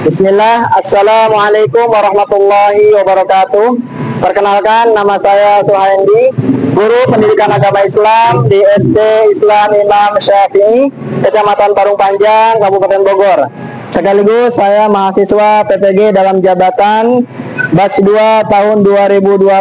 Bismillah, Assalamualaikum warahmatullahi wabarakatuh. Perkenalkan, nama saya Suhaindi, guru pendidikan agama Islam di SD Islam Imam Syafi'i, Kecamatan Parung Panjang, Kabupaten Bogor. Sekaligus saya mahasiswa PPG dalam jabatan Batch 2 tahun 2025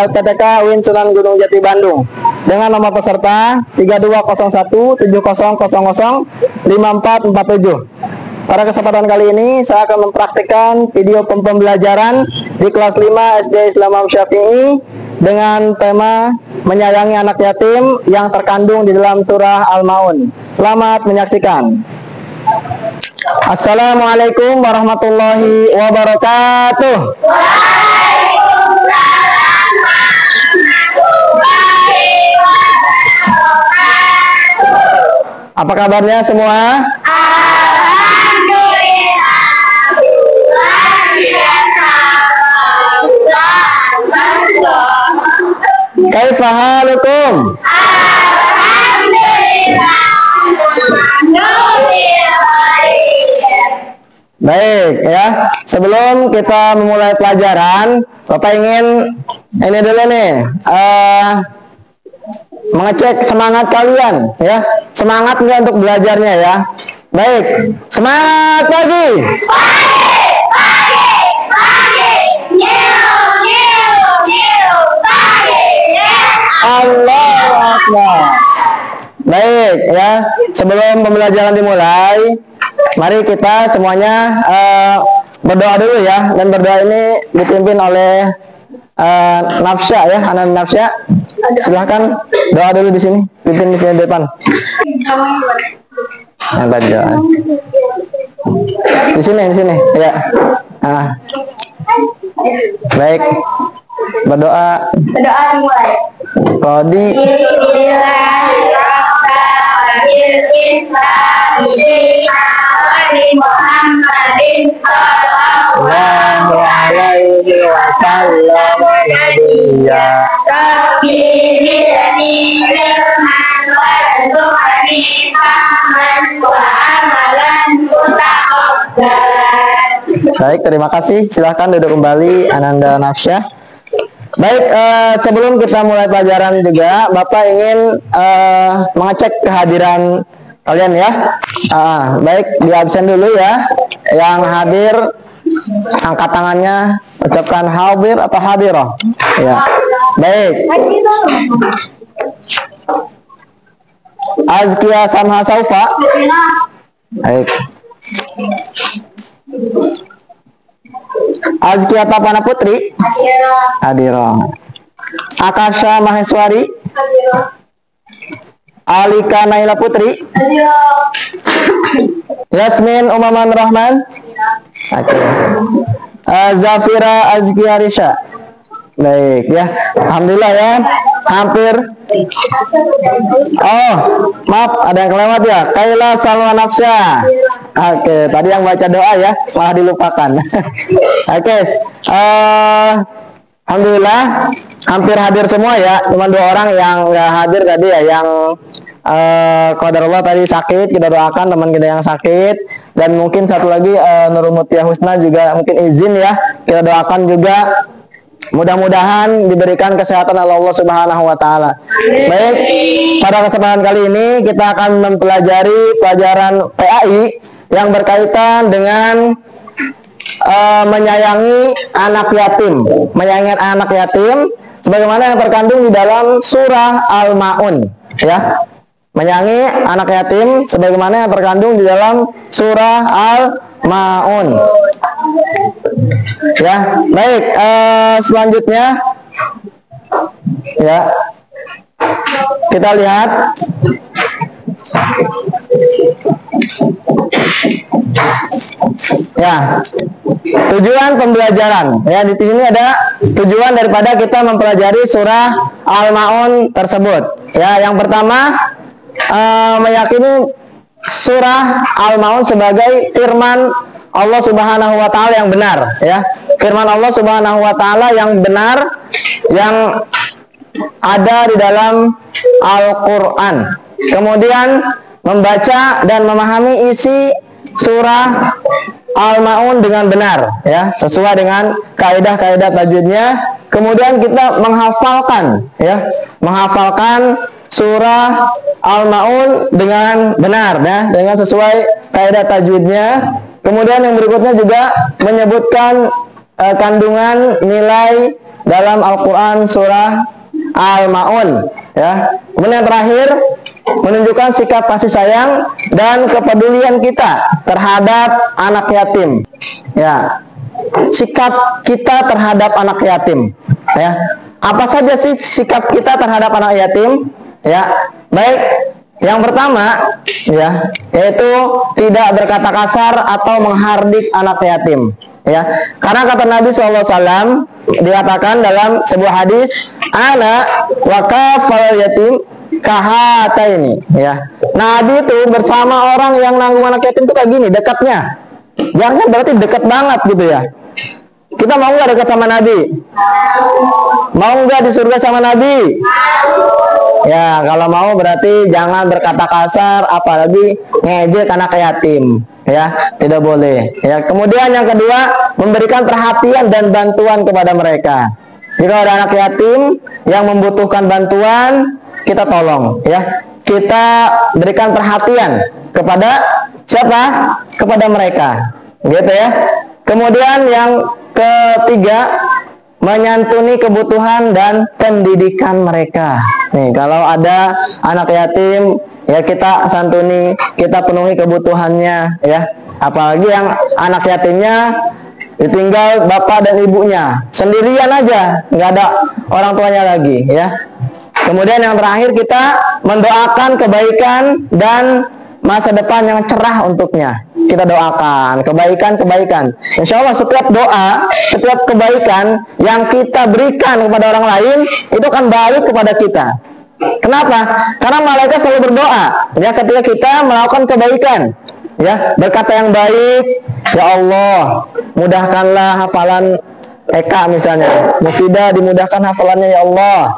LPTK UIN Sunan Gunung Jati Bandung, dengan nomor peserta 320170005447. Pada kesempatan kali ini saya akan mempraktikkan video pembelajaran di kelas 5 SD Islam Imam Syafi'i dengan tema menyayangi anak yatim yang terkandung di dalam surah Al-Maun. Selamat menyaksikan. Assalamualaikum warahmatullahi wabarakatuh. Apa kabarnya semua? Kaifa halukum? Baik ya, sebelum kita memulai pelajaran, Bapak ingin ini dulu nih, mengecek semangat kalian ya. Semangat nggak untuk belajarnya ya? Baik, semangat pagi. Allahu Akbar. Baik ya, sebelum pembelajaran dimulai, mari kita semuanya berdoa dulu ya. Dan berdoa ini dipimpin oleh Nafsya ya, anak Nafsya. Silahkan doa dulu di sini, pimpin di sini depan. Yang tadi doa. Di sini ya. Baik, berdoa. Berdoa dimulai. Rodi. Sallallahu alaihi wasallam. Baik, terima kasih. Silahkan duduk kembali, Ananda Nafsyah. Baik, sebelum kita mulai pelajaran juga, Bapak ingin mengecek kehadiran kalian ya. Baik, di absen dulu ya. Yang hadir, angkat tangannya, ucapkan hadir atau hadirah. Ya. Baik. Azkia Samha Saufa. Baik. Azkia Tapana Putri. Hadirah. Akasha Maheswari. Alika Naila Putri. Yasmin Umaman Rahman. Oke. Zafira Azkia Risha. Baik ya, alhamdulillah ya, hampir. Oh, maaf, ada yang kelewat ya. Kaila Salwa Nafsya. Oke, tadi yang baca doa ya, malah dilupakan. Oke, alhamdulillah hampir hadir semua ya. Cuma 2 orang yang nggak hadir tadi ya, yang qadarullah tadi sakit. Kita doakan teman kita yang sakit. Dan mungkin satu lagi Nurul Mutia Husna juga mungkin izin ya. Kita doakan juga, mudah-mudahan diberikan kesehatan oleh Allah Subhanahu wa taala. Baik, pada kesempatan kali ini kita akan mempelajari pelajaran PAI yang berkaitan dengan menyayangi anak yatim. Menyayangi anak yatim sebagaimana yang terkandung di dalam surah Al-Maun ya. Menyayangi anak yatim sebagaimana yang terkandung di dalam surah Al-Maun. Ya, baik. Selanjutnya, ya, kita lihat. Ya, tujuan pembelajaran. Ya, di sini ada tujuan daripada kita mempelajari surah Al-Maun tersebut. Ya, yang pertama, meyakini surah Al-Maun sebagai firman Allah Subhanahu wa taala yang benar ya. Firman Allah Subhanahu wa taala yang benar yang ada di dalam Al-Qur'an. Kemudian membaca dan memahami isi surah al-maun dengan benar, ya, sesuai dengan kaidah-kaidah tajwidnya. Kemudian kita menghafalkan, ya, menghafalkan surah al-maun dengan benar, ya, dengan sesuai kaidah tajwidnya. Kemudian yang berikutnya juga menyebutkan kandungan nilai dalam Al-Quran surah Al-Maun, ya. Kemudian yang terakhir menunjukkan sikap kasih sayang dan kepedulian kita terhadap anak yatim, ya. Sikap kita terhadap anak yatim, ya. Apa saja sih sikap kita terhadap anak yatim, ya? Baik, yang pertama, ya, yaitu tidak berkata kasar atau menghardik anak yatim, ya. Karena kata Nabi SAW dikatakan dalam sebuah hadis, ana wa kafal yatim kahata ini, ya. Nabi itu bersama orang yang nanggung anak yatim itu kayak gini, dekatnya. Jangan berarti dekat banget gitu, ya. Kita mau nggak dekat sama Nabi? Mau nggak di surga sama Nabi? Ya, kalau mau berarti jangan berkata kasar, apalagi ngejek anak yatim, ya, tidak boleh, ya. Kemudian yang kedua, memberikan perhatian dan bantuan kepada mereka. Jika ada anak yatim yang membutuhkan bantuan, kita tolong, ya. Kita berikan perhatian kepada siapa? Kepada mereka, gitu, ya. Kemudian yang ketiga, menyantuni kebutuhan dan pendidikan mereka. Nih, kalau ada anak yatim, ya kita santuni, kita penuhi kebutuhannya, ya. Apalagi yang anak yatimnya ditinggal bapak dan ibunya, sendirian aja, nggak ada orang tuanya lagi, ya. Kemudian yang terakhir, kita mendoakan kebaikan dan masa depan yang cerah untuknya. Kita doakan kebaikan-kebaikan. Insya Allah setiap doa, setiap kebaikan yang kita berikan kepada orang lain, itu akan balik kepada kita. Kenapa? Karena malaikat selalu berdoa, ya, ketika kita melakukan kebaikan, ya, berkata yang baik, ya Allah, mudahkanlah hafalan Eka misalnya, Mufidah dimudahkan hafalannya ya Allah,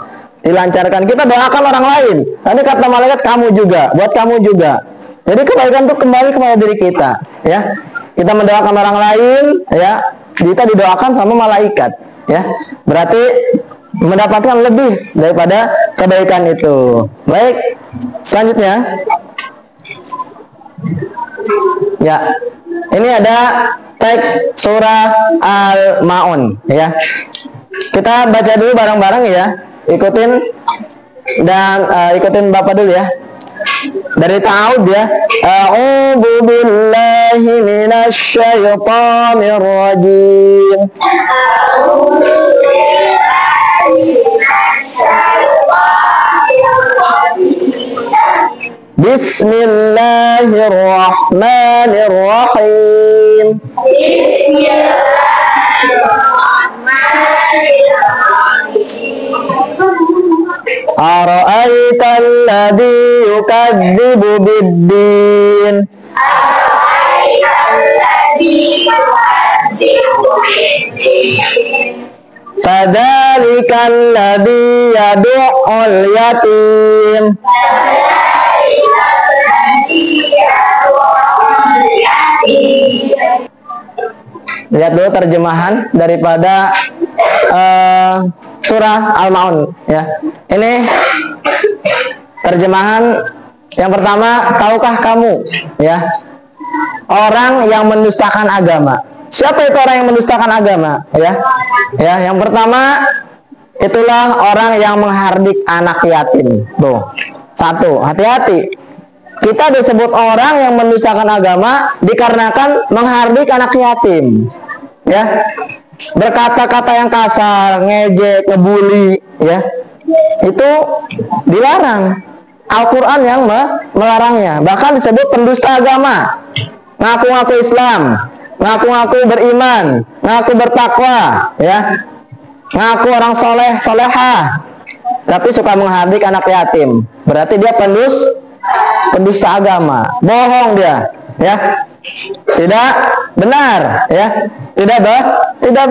dilancarkan. Kita doakan orang lain. Nanti kata malaikat, kamu juga, buat kamu juga. Jadi kebaikan itu kembali kepada diri kita, ya. Kita mendoakan orang lain, ya, kita didoakan sama malaikat, ya. Berarti mendapatkan lebih daripada kebaikan itu. Baik, selanjutnya, ya, ini ada teks surah Al-Maun, ya. Kita baca dulu bareng-bareng, ya. Ikutin dan ikutin Bapak dulu, ya. Dari ta'awud, ya. A'udzu billahi minasy syaithanir rajim. A'udzu billahi minasy syaitonir rajim. Bismillahirrahmanirrahim. Ara'aital ladzi yukadzibu biddin. Ara'aital ladzi yukadzibu biddin. Fadzalikal ladzi yad'ul yatim. Fadzalikal ladzi yad'ul yatim. Lihat dulu terjemahan daripada surah Al-Maun, ya. Ini terjemahan yang pertama, tahukah kamu, ya, orang yang mendustakan agama. Siapa itu orang yang mendustakan agama, ya? Ya, yang pertama, itulah orang yang menghardik anak yatim. Tuh, satu, hati-hati. Kita disebut orang yang mendustakan agama dikarenakan menghardik anak yatim, ya. Berkata-kata yang kasar, ngejek, ngebully, ya, itu dilarang. Al-Quran yang melarangnya. Bahkan disebut pendusta agama. Ngaku-ngaku Islam, ngaku-ngaku beriman, ngaku bertakwa, ya, ngaku orang soleh, solehah, tapi suka menghardik anak yatim. Berarti dia pendusta agama, bohong dia, ya, tidak benar, ya, tidak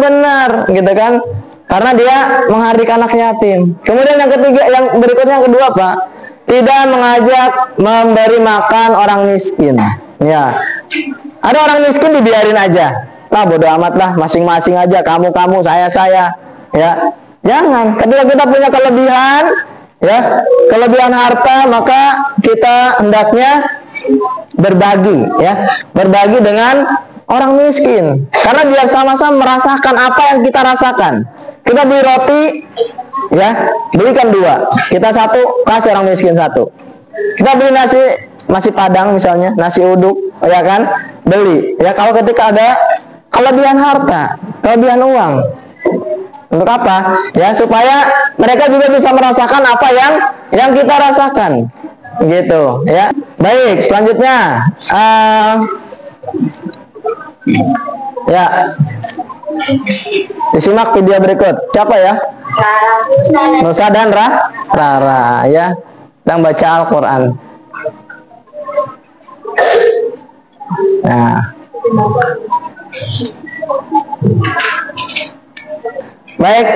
benar, gitu kan? Karena dia menghardik anak yatim. Kemudian yang ketiga, yang berikutnya, yang kedua, Pak, tidak mengajak memberi makan orang miskin, ya. Ada orang miskin dibiarin aja. Lah bodo amat lah, masing-masing aja, kamu, saya, ya. Jangan. Ketika kita punya kelebihan, ya, kelebihan harta, maka kita hendaknya berbagi, ya, berbagi dengan orang miskin. Karena biar sama-sama merasakan apa yang kita rasakan. Kita beli roti, ya, belikan 2. Kita 1, kasih orang miskin 1. Kita beli nasi padang misalnya, nasi uduk, ya kan, beli. Ya, kalau ketika ada kelebihan harta, kelebihan uang, untuk apa? Ya, supaya mereka juga bisa merasakan apa yang kita rasakan, gitu. Ya, baik. Selanjutnya, ya, disimak video berikut. Siapa ya? Nusa dan Rara, ya, sedang baca Al-Quran. Nah, baik,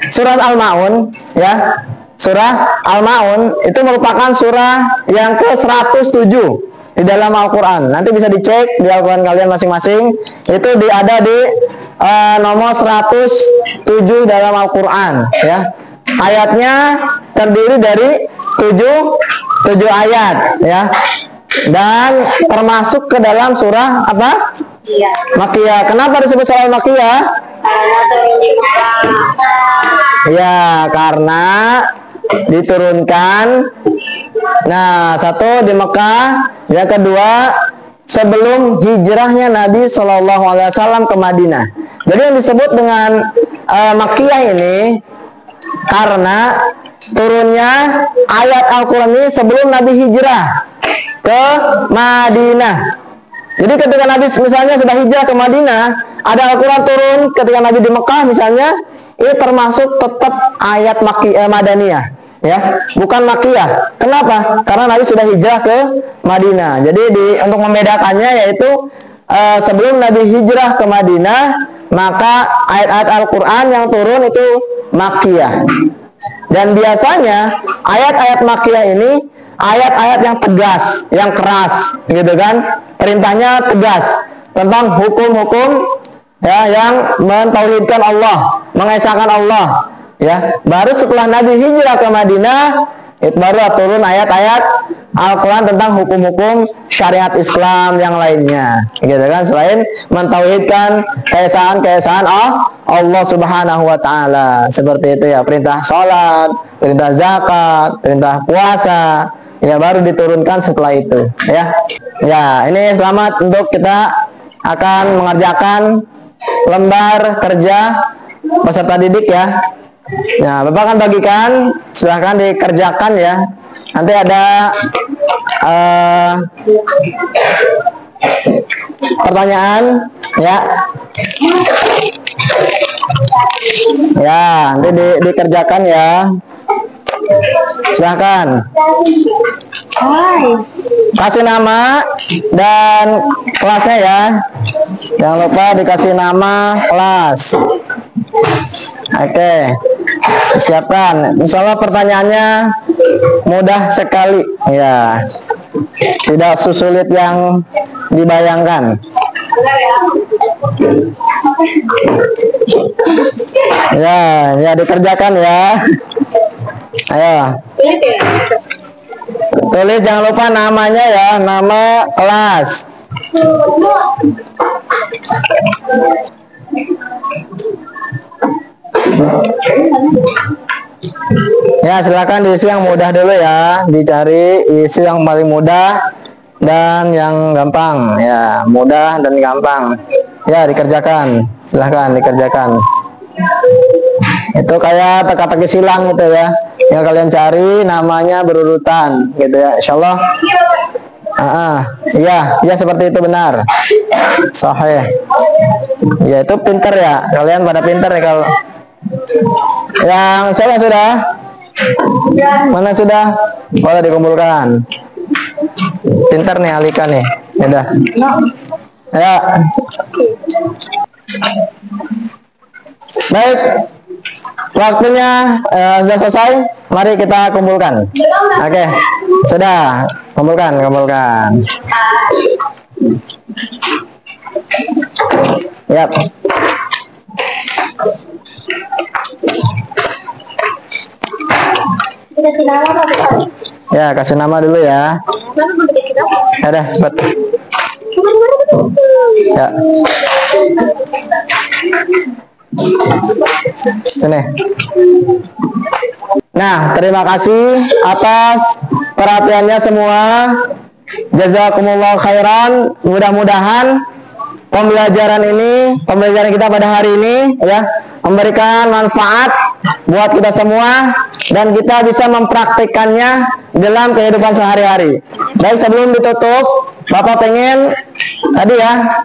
surat Al-Ma'un, ya, surah Al-Ma'un itu merupakan surah yang ke-107 di dalam Al-Quran. Nanti bisa dicek di Al-Quran kalian masing-masing. Itu ada di nomor 107 dalam Al-Quran, ya. Ayatnya terdiri dari 7 ayat, ya. Dan termasuk ke dalam surah apa? Makiyah. Kenapa disebut surah Makiyah? Ya, karena diturunkan. Nah, 1 di Mekah, yang kedua sebelum hijrahnya Nabi SAW ke Madinah. Jadi yang disebut dengan Makiyah ini karena turunnya ayat Al-Quran ini sebelum Nabi hijrah ke Madinah. Jadi ketika Nabi misalnya sudah hijrah ke Madinah, ada Al-Quran turun ketika Nabi di Mekah misalnya, ini termasuk tetap ayat Madaniyah, ya, bukan Makiyah. Kenapa? Karena Nabi sudah hijrah ke Madinah. Jadi untuk membedakannya yaitu sebelum Nabi hijrah ke Madinah, maka ayat-ayat Al-Quran yang turun itu Makiyah. Dan biasanya ayat-ayat Makiyah ini ayat-ayat yang tegas, yang keras, gitu kan? Perintahnya tegas tentang hukum-hukum, ya, yang mentauhidkan Allah, mengesahkan Allah, ya. Baru setelah Nabi hijrah ke Madinah, itu baru turun ayat-ayat Al-Quran tentang hukum-hukum syariat Islam yang lainnya, gitu kan? Selain mentauhidkan keesaan Allah Subhanahu wa Ta'ala, seperti itu, ya, perintah sholat, perintah zakat, perintah puasa, ya, baru diturunkan setelah itu, ya. Ya, ini selamat untuk kita akan mengerjakan lembar kerja peserta didik, ya. Nah, Bapak akan bagikan, silahkan dikerjakan, ya. Nanti ada pertanyaan, ya. Ya, nanti dikerjakan, ya. Silahkan. Kasih nama dan kelasnya, ya. Jangan lupa dikasih nama kelas. Oke, siapkan. Insya Allah pertanyaannya mudah sekali, ya, tidak sesulit yang dibayangkan. Ya, dikerjakan, ya. Ayo, tulis, jangan lupa namanya, ya, nama kelas. Ya, silakan diisi yang mudah dulu, ya. Dicari isi yang paling mudah dan yang gampang, ya, mudah dan gampang. Ya, dikerjakan. Silahkan dikerjakan. Itu kayak teka-teki silang itu, ya. Yang kalian cari namanya berurutan, gitu, ya. Insyaallah. Ya seperti itu, benar. Sahih. Ya, itu pinter, ya. Kalian pada pinter, ya. Kalau yang siapa sudah? Mana sudah? Boleh dikumpulkan. Pinter nih Alika nih. Ya. Ya. Baik. Waktunya sudah selesai. Mari kita kumpulkan. Oke. Sudah. Kumpulkan. Yap. Ya, kasih nama dulu ya. Ya dah, cepat. Ya. Sini. Nah, terima kasih atas perhatiannya semua. Jazakumullah khairan. Mudah-mudahan pembelajaran kita pada hari ini ya memberikan manfaat buat kita semua dan kita bisa mempraktikkannya dalam kehidupan sehari-hari. Baik, sebelum ditutup, Bapak pengen tadi ya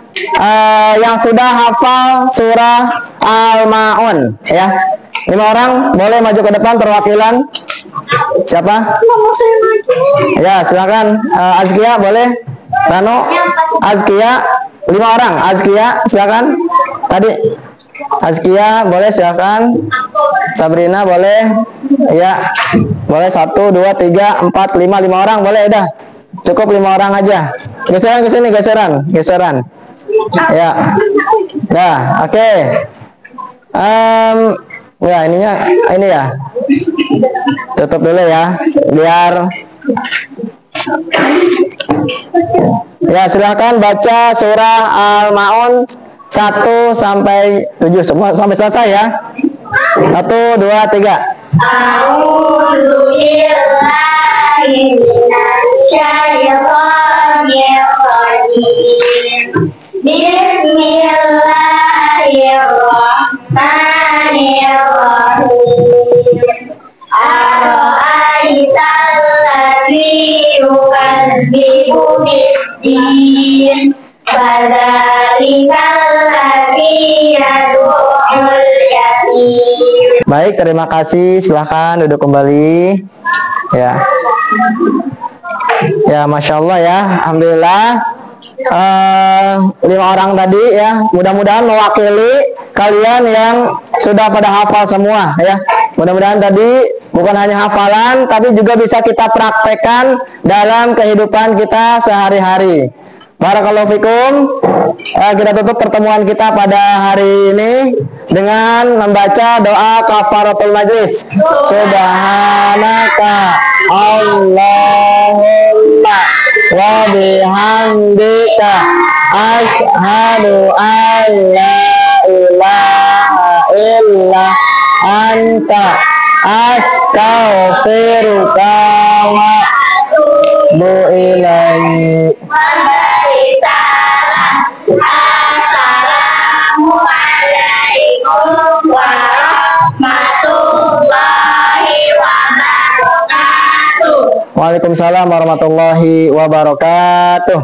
yang sudah hafal surah Al-Ma'un ya. 5 orang boleh maju ke depan perwakilan. Siapa? Ya, silakan. Azkia boleh. Rano, Azkia, 5 orang. Azkia, silakan. Tadi Azkia boleh, silakan. Sabrina boleh. Ya, boleh 1, 2, 3, 4, 5 orang boleh dah. Cukup 5 orang aja. Geseran ke sini, geseran. Ya. Nah, oke. Ya, ini ya. Tutup dulu ya, biar. Ya, silahkan baca surah Al-Ma'un 1 sampai 7 semua sampai selesai ya. 1, 2, 3. A'udzu billahi minasyaitonir rajim. Bismillahirrahmanirrahim. Ara'aital ladzi yukadzibu biddin. Fadzalikal ladzi yad'ul yatim. Baik, terima kasih. Silahkan duduk kembali. Ya. Ya, Masya Allah ya. Alhamdulillah. 5 orang tadi ya, mudah-mudahan mewakili kalian yang sudah pada hafal semua ya. Mudah-mudahan tadi bukan hanya hafalan tapi juga bisa kita praktekkan dalam kehidupan kita sehari-hari. Barakallahu fikum. Kita tutup pertemuan kita pada hari ini dengan membaca doa kafaratul majlis. Subhanaka Allahumma wa bihamdika asyhadu an la ilaha illa anta astaghfiruka wa atubu ilaik. Assalamualaikum warahmatullahi wabarakatuh. Waalaikumsalam warahmatullahi wabarakatuh.